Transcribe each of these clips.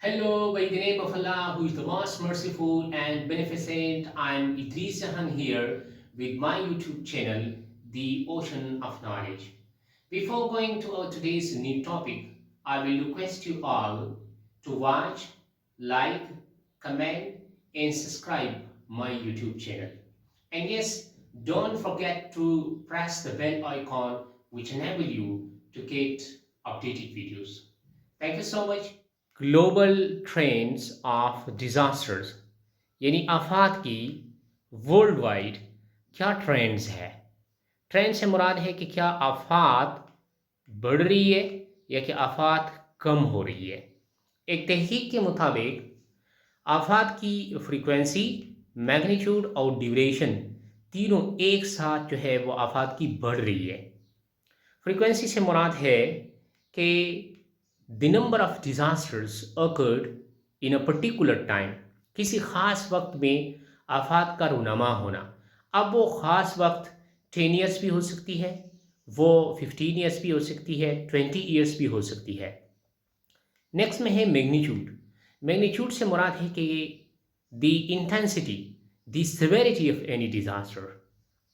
Hello, by the name of Allah, who is the most merciful and beneficent. I'm Idris Jahan here with my YouTube channel, The Ocean of Knowledge. Before going to our today's new topic, I will request you all to watch, like, comment, and subscribe my YouTube channel. And yes, don't forget to press the bell icon which enable you to get updated videos. Thank you so much. Global trends of disasters यानी आफात की world wide क्या trends है। Trend से मुराद है कि क्या आफात बढ़ रही है या कि आफात कम हो रही है। एक तहकीक के मुताबिक आफात की फ्रीक्वेंसी, मैग्नीट्यूड और ड्यूरेशन तीनों एक साथ जो है वो आफात की बढ़ रही है। फ्रीक्वेंसी से मुराद है कि the number of disasters occurred in a particular time, किसी ख़ास वक्त में आफात का रुनमा होना। अब वो ख़ास वक्त 10 ईयर्स भी हो सकती है, वो 15 ईयर्स भी हो सकती है, 20 ईयर्स भी हो सकती है। नेक्स्ट में है मैग्नीट्यूड। मैग्नीट्यूड से मुराद है कि the intensity, the severity of any disaster.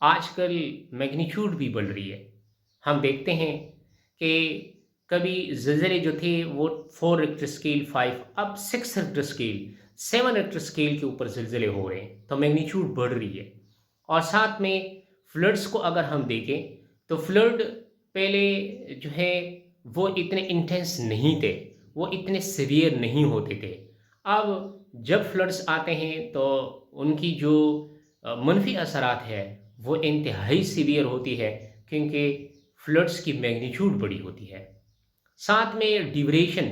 आजकल मैग्नीट्यूड भी बढ़ रही है। हम देखते हैं कि कभी ज़लज़ले जो थे वो 4 रिक्टर स्केल 5, अब 6 रिक्टर स्केल 7 रिक्टर स्केल के ऊपर ज़लज़ले हो रहे हैं, तो मैग्नीट्यूड बढ़ रही है। और साथ में फ्लड्स को अगर हम देखें तो फ्लड पहले जो है वो इतने इंटेंस नहीं थे, वो इतने सीवियर नहीं होते थे। अब जब फ्लड्स आते हैं तो उनकी जो मनफी असरात है वो इंतहाई सीवियर होती है, क्योंकि फ्लड्स की मैग्नीट्यूड बड़ी होती है। साथ में ड्यूरेशन,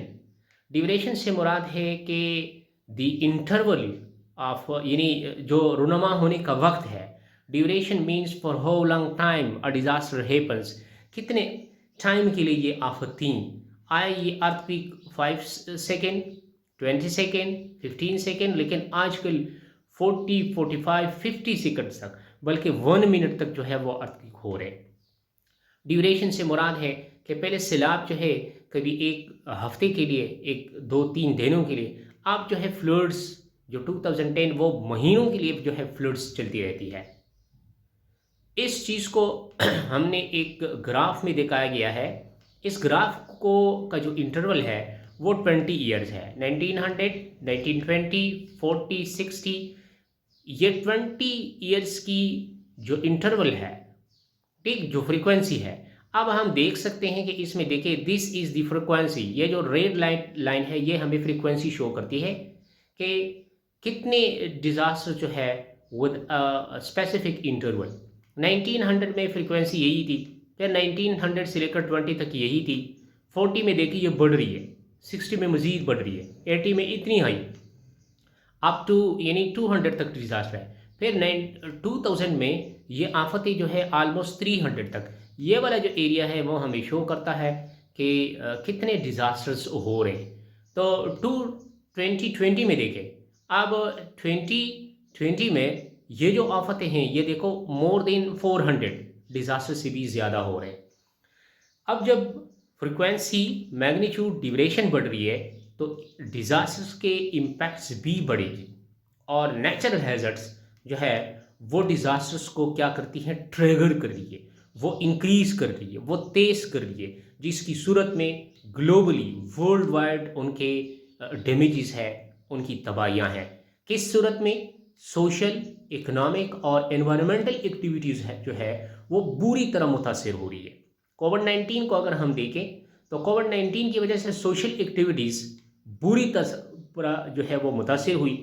ड्यूरेशन से मुराद है कि द इंटरवल ऑफ, यानी जो रुनमा होने का वक्त है। Duration means for how long time a disaster happens, कितने टाइम के लिए ये आफत थी। आए ये अर्थक्वेक 5 सेकेंड, 20 सेकेंड, 15 सेकेंड, लेकिन आजकल 40, 45, 50 सेकेंड तक, बल्कि 1 मिनट तक जो है वो अर्थक्वेक हो रहे हैं। ड्यूरेशन से मुराद है कि पहले सैलाब जो है कभी एक हफ्ते के लिए, एक 2-3 दिनों के लिए, अब जो है फ्लड्स जो 2010 वो महीनों के लिए जो है फ्लड्स चलती रहती है। इस चीज़ को हमने एक ग्राफ में दिखाया गया है। इस ग्राफ को का जो इंटरवल है वो 20 ईयर्स है। 1900, 1920, 40, 60, ये 20 ईयर्स की जो इंटरवल है, ठीक, जो फ्रीक्वेंसी है। अब हम देख सकते हैं कि इसमें देखिए, दिस इज़ द फ्रीक्वेंसी। ये जो रेड लाइन है ये हमें फ्रीक्वेंसी शो करती है कि कितने डिज़ास्टर जो है विद स्पेसिफिक इंटरवल। 1900 में फ्रीक्वेंसी यही थी, फिर 1900 से लेकर 20 तक यही थी। 40 में देखिए ये बढ़ रही है, 60 में मज़ीद बढ़ रही है, 80 में इतनी हाई, अप टू यानी 200 तक डिज़ास्टर है। फिर 2000 में ये आफतें जो है आलमोस्ट 300 तक। ये वाला जो एरिया है वो हमें शो करता है कि कितने डिज़ास्टर्स हो रहे हैं। तो 2020 में देखें, अब 2020 में ये जो आफतें हैं ये देखो मोर देन 400 डिज़ास्टर से भी ज़्यादा हो रहे हैं। अब जब फ्रिक्वेंसी, मैग्नीट्यूड, ड्यूरेशन बढ़ रही है तो डिज़ास्टर्स के इम्पैक्ट्स भी बढ़ेगी, और नेचुरल हैज़र्ड्स जो है वो डिज़ास्टर्स को क्या करती हैं, ट्रिगर कर रही है, वो इंक्रीज़ कर रही है, वो तेज़ कर रही है, जिसकी सूरत में ग्लोबली वर्ल्ड वाइड उनके डैमेजेस है, उनकी तबाहियाँ हैं। किस सूरत में? सोशल, इकोनॉमिक और एनवायरमेंटल एक्टिविटीज़ है जो है वो बुरी तरह मुतासिर हो रही है। कोविड-19 को अगर हम देखें तो कोविड-19 की वजह से सोशल एक्टिविटीज़ बुरी तरह जो है वो मुतासिर हुई।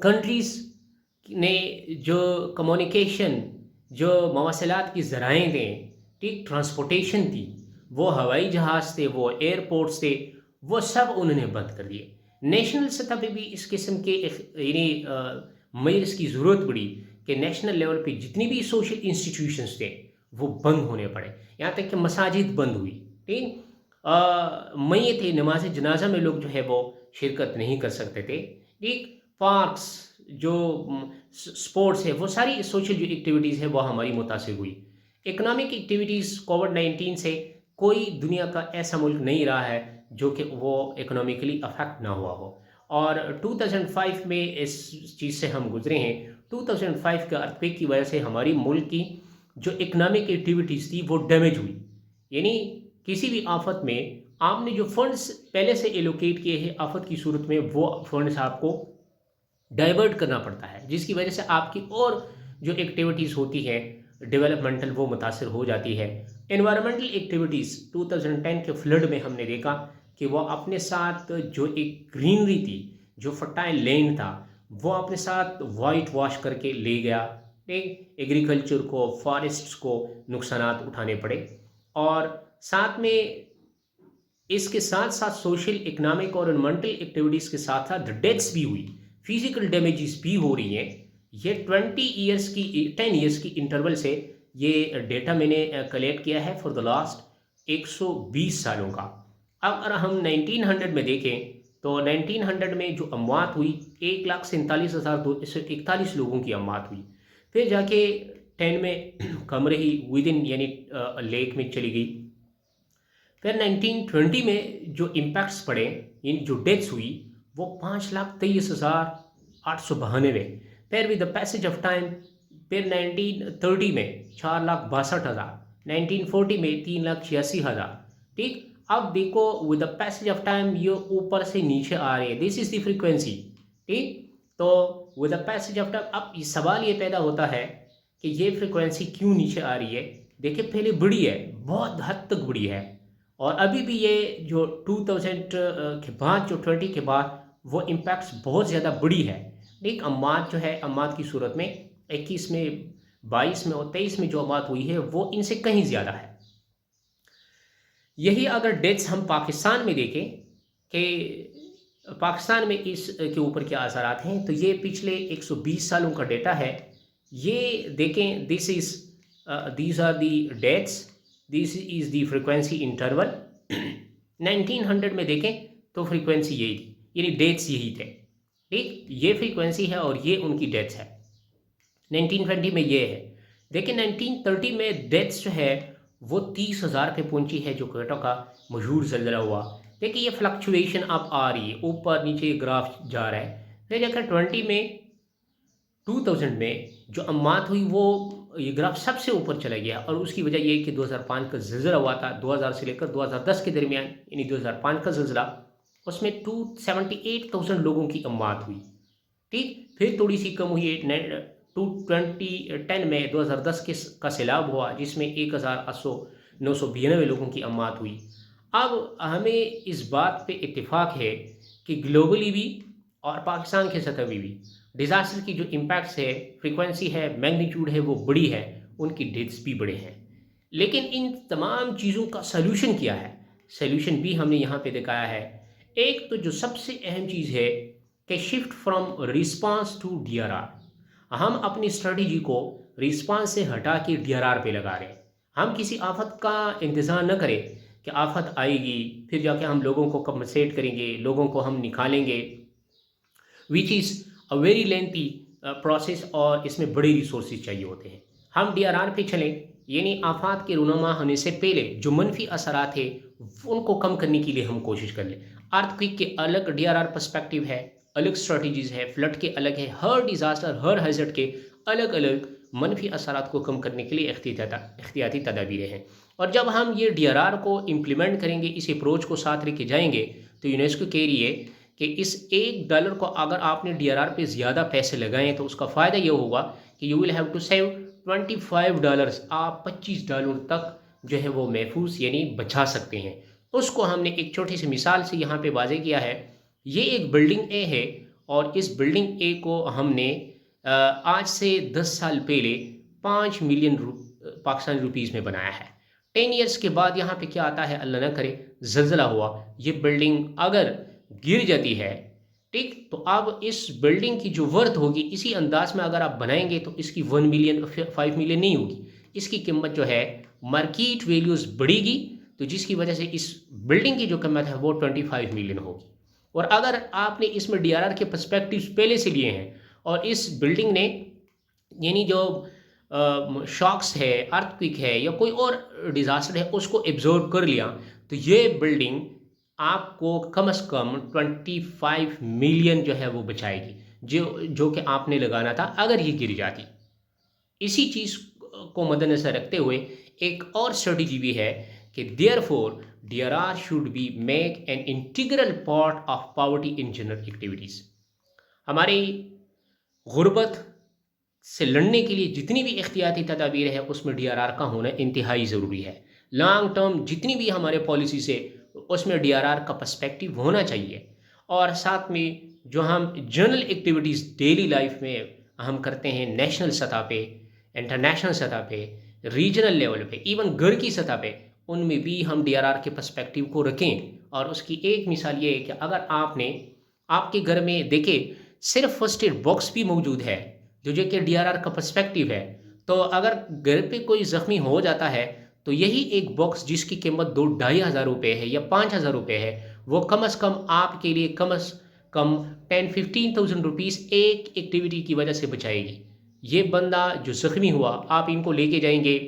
कंट्रीज़ ने जो कम्युनिकेशन, जो मवासलात की ज़राएँ थे, ठीक, ट्रांसपोर्टेशन थी, वो हवाई जहाज़ थे, वो एयरपोर्ट्स थे, वो सब उन्होंने बंद कर दिए। नेशनल सतह पे भी इस किस्म के यानी मेयर्स की ज़रूरत पड़ी कि नेशनल लेवल पे जितनी भी सोशल इंस्टीट्यूशंस थे वो बंद होने पड़े। यहाँ तक कि मसाजिद बंद हुई, ठीक। मैयत थे, नमाज जनाजा में लोग जो है वो शिरकत नहीं कर सकते थे, ठीक। पार्क्स, जो स्पोर्ट्स है, वो सारी सोशल जो एक्टिविटीज़ है वो हमारी मुतासिर हुई। इकोनॉमिक एक्टिविटीज़ कोविड-19 से कोई दुनिया का ऐसा मुल्क नहीं रहा है जो कि वो इकोनॉमिकली अफेक्ट ना हुआ हो। और 2005 में इस चीज़ से हम गुजरे हैं। 2005 के अर्थक्वेक की वजह से हमारी मुल्क की जो इकोनॉमिक एक्टिविटीज़ थी वो डैमेज हुई। यानी किसी भी आफत में आपने जो फंड्स पहले से एलोकेट किए हैं आफत की सूरत में, वो फंड्स आपको डाइवर्ट करना पड़ता है, जिसकी वजह से आपकी और जो एक्टिविटीज़ होती हैं डेवलपमेंटल वो मुतासर हो जाती है। एनवायरमेंटल एक्टिविटीज़ 2010 के फ्लड में हमने देखा कि वो अपने साथ जो एक ग्रीनरी थी, जो फर्टाइल लैंड था, वो अपने साथ वाइट वॉश करके ले गया। एग्रीकल्चर को, फॉरेस्ट्स को नुकसानात उठाने पड़े। और साथ में इसके साथ साथ सोशल, इकोनॉमिक और एनवायरमेंटल एक्टिविटीज़ के साथ साथ डेथ्स भी हुई, फिजिकल डैमेजेस भी हो रही हैं। ये 10 ईयर्स की इंटरवल से ये डेटा मैंने कलेक्ट किया है फॉर द लास्ट 120 सालों का। अब अगर हम 1900 में देखें तो 1900 में जो अमवात हुई 1,47,241 लोगों की अमवात हुई। फिर जाके 10 में कम रही, विद इन यानी लेक में चली गई। फिर 1920 में जो इम्पैक्ट्स पड़े, यानी जो डेथ्स हुई, वो 5,23,892। फिर with the passage of time, फिर 1930 में 4,62,000, 1940 में 3,86,000। ठीक, अब देखो with the passage of time ये ऊपर से नीचे आ रही है। This is the frequency. ठीक, तो with the passage of time अब सवाल ये पैदा होता है कि ये फ्रीक्वेंसी क्यों नीचे आ रही है। देखिए पहले बड़ी है, बहुत हद तक बड़ी है, और अभी भी ये जो 2000 के बाद, जो 20 के बाद, वो इम्पैक्ट्स बहुत ज़्यादा बड़ी है। ठीक, अम्मात जो है, अम्मात की सूरत में 21 में, 22 में और 23 में जो अम्मात हुई है वो इनसे कहीं ज़्यादा है। यही अगर डेथ्स हम पाकिस्तान में देखें कि पाकिस्तान में इसके ऊपर क्या असरात हैं, तो ये पिछले 120 सालों का डेटा है। ये देखें, these are the deaths, this is the frequency interval. 1900 में देखें तो फ्रीक्वेंसी यही थी, यानी डेथ्स यही थे। ठीक, ये फ्रीक्वेंसी है और ये उनकी डेथ्स है। 1920 में ये है। देखिए 1930 में डेथ्स जो है वो 30,000 पे पहुंची है, जो क्वेटा का मशहूर ज़ल्ज़ला हुआ। देखिए ये फ्लक्चुएशन अब आ रही है, ऊपर नीचे ग्राफ जा रहा है। फिर देखिए 2000 में जो अम्मात हुई वो ये ग्राफ सबसे ऊपर चला गया, और उसकी वजह ये कि 2005 का ज़ल्ज़ला हुआ था। 2000 से लेकर 2010 के दरमियान, यानी 2005 का ज़ल्ज़ला, उसमें 278,000 लोगों की अम्मात हुई। ठीक, फिर थोड़ी सी कम हुई 2010 में 2010 का सैलाब हुआ, जिसमें 1,992 लोगों की अम्मात हुई। अब हमें इस बात पे इत्तेफाक है कि ग्लोबली भी और पाकिस्तान के सतह में भी डिज़ास्टर की जो इम्पैक्ट्स है, फ्रीक्वेंसी है, मैग्नीट्यूड है, वो बड़ी है, उनकी डेथ्स भी बड़े हैं। लेकिन इन तमाम चीज़ों का सल्यूशन क्या है? सल्यूशन भी हमने यहाँ पे दिखाया है। एक तो जो सबसे अहम चीज़ है कि shift from response to DRR। हम अपनी स्ट्रेटजी को रिस्पांस से हटा के DRR पे लगा रहे हैं। हम किसी आफत का इंतज़ार न करें कि आफत आएगी फिर जाके हम लोगों को कंपनसेट करेंगे, लोगों को हम निकालेंगे, which is a very lengthy process, और इसमें बड़े रिसोर्सेज चाहिए होते हैं। हम DRR पे चलें, यानी आफात के रुनुमा होने से पहले जो मनफी असरात है उनको कम करने के लिए हम कोशिश कर लें। अर्थक्वेक के अलग DRR पर्सपेक्टिव है, अलग स्ट्रेटजीज़ है, फ्लड के अलग है। हर डिज़ास्टर, हर हैज़र्ड के अलग अलग मनफी असरात को कम करने के लिए एहतियाती तदाबीरें हैं। और जब हम ये DRR को इम्प्लीमेंट करेंगे, इस अप्रोच को साथ लेके जाएंगे, तो यूनेस्को कह रही है कि इस $1 को अगर आपने DRR पे ज़्यादा पैसे लगाएं तो उसका फ़ायदा ये होगा कि you will have to save $25। आप $25 तक जो है वो महफूज यानी बचा सकते हैं। उसको हमने एक छोटी सी मिसाल से यहाँ पे वाज़े किया है। ये एक बिल्डिंग ए है, और इस बिल्डिंग ए को हमने आज से 10 साल पहले 5 मिलियन पाकिस्तानी रुपीज़ में बनाया है। 10 ईयर्स के बाद यहाँ पे क्या आता है, अल्लाह ना करे ज़ल्ज़ला हुआ, ये बिल्डिंग अगर गिर जाती है, ठीक, तो अब इस बिल्डिंग की जो वर्थ होगी इसी अंदाज में अगर आप बनाएंगे तो इसकी 1 मिलियन 5 मिलियन नहीं होगी, इसकी कीमत जो है मार्केट वैल्यूज़ बढ़ेगी, तो जिसकी वजह से इस बिल्डिंग की जो कीमत है वो 25 मिलियन होगी। और अगर आपने इसमें DRR के पर्सपेक्टिव्स पहले से लिए हैं और इस बिल्डिंग ने यानी जो शॉक्स है, अर्थक्वेक है या कोई और डिज़ास्टर है उसको एब्ज़ॉर्ब कर लिया, तो ये बिल्डिंग आपको कम से कम 25 मिलियन जो है वो बचाएगी, जो कि आपने लगाना था अगर ये गिर जाती। इसी चीज़ को मद्देनज़र रखते हुए एक और स्ट्रेटजी भी है कि therefore DRR should be make an integral part of poverty in general activities. हमारी गुर्बत से लड़ने के लिए जितनी भी एहतियाती तदाबीर है उसमें डीआरआर का होना इंतहाई ज़रूरी है। लॉन्ग टर्म जितनी भी हमारे पॉलिसी से उसमें डीआरआर का पर्सपेक्टिव होना चाहिए। और साथ में जो हम जनरल एक्टिविटीज़ डेली लाइफ में हम करते हैं, नेशनल सतह पे, इंटरनेशनल सतह पे, रीजनल लेवल पे, इवन घर की सतह पे, उनमें भी हम डीआरआर के पर्सपेक्टिव को रखें। और उसकी एक मिसाल ये है कि अगर आपने आपके घर में देखें सिर्फ फर्स्ट एड बॉक्स भी मौजूद है जो कि डीआरआर का पर्सपेक्टिव है, तो अगर घर पे कोई ज़ख्मी हो जाता है तो यही एक बॉक्स जिसकी कीमत 2-2,500 है या 5,000 है, वो कम से कम आपके लिए कम से कम 10-15,000 रुपीज़ एक एक्टिविटी की वजह से बचाएगी। ये बंदा जो ज़ख्मी हुआ, आप इनको लेके जाएंगे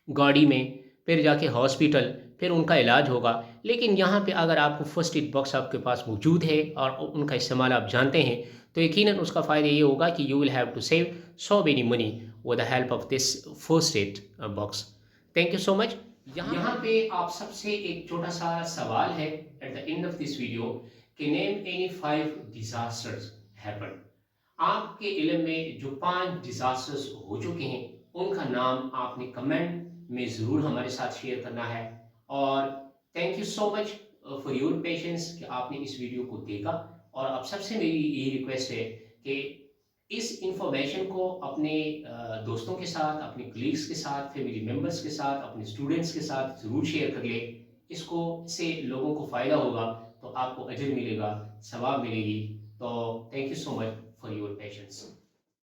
गाड़ी में, फिर जाके हॉस्पिटल, फिर उनका इलाज होगा। लेकिन यहाँ पे अगर आपको फर्स्ट एड बॉक्स आपके पास मौजूद है और उनका इस्तेमाल आप जानते हैं, तो यकीनन उसका फ़ायदा ये होगा कि you will have to save so many money with the help of this first aid box. Thank you so much. यहाँ पे आप सबसे एक छोटा सा सवाल है at the end of this video कि नेम एनी 5 डिजास्टर्स हैपेंड। आपके इल्म में जो 5 डिजास्टर्स हो चुके हैं उनका नाम आपने कमेंट में ज़रूर हमारे साथ शेयर करना है। और thank you so much for your patience कि आपने इस वीडियो को देखा। और अब सबसे मेरी यही रिक्वेस्ट है कि इस इंफॉर्मेशन को अपने दोस्तों के साथ, अपने कलीग्स के साथ, फैमिली मेम्बर्स के साथ, अपने स्टूडेंट्स के साथ ज़रूर शेयर कर ले। इसको से लोगों को फ़ायदा होगा, तो आपको अजर मिलेगा, सवाब मिलेगी। तो thank you so much for your patience.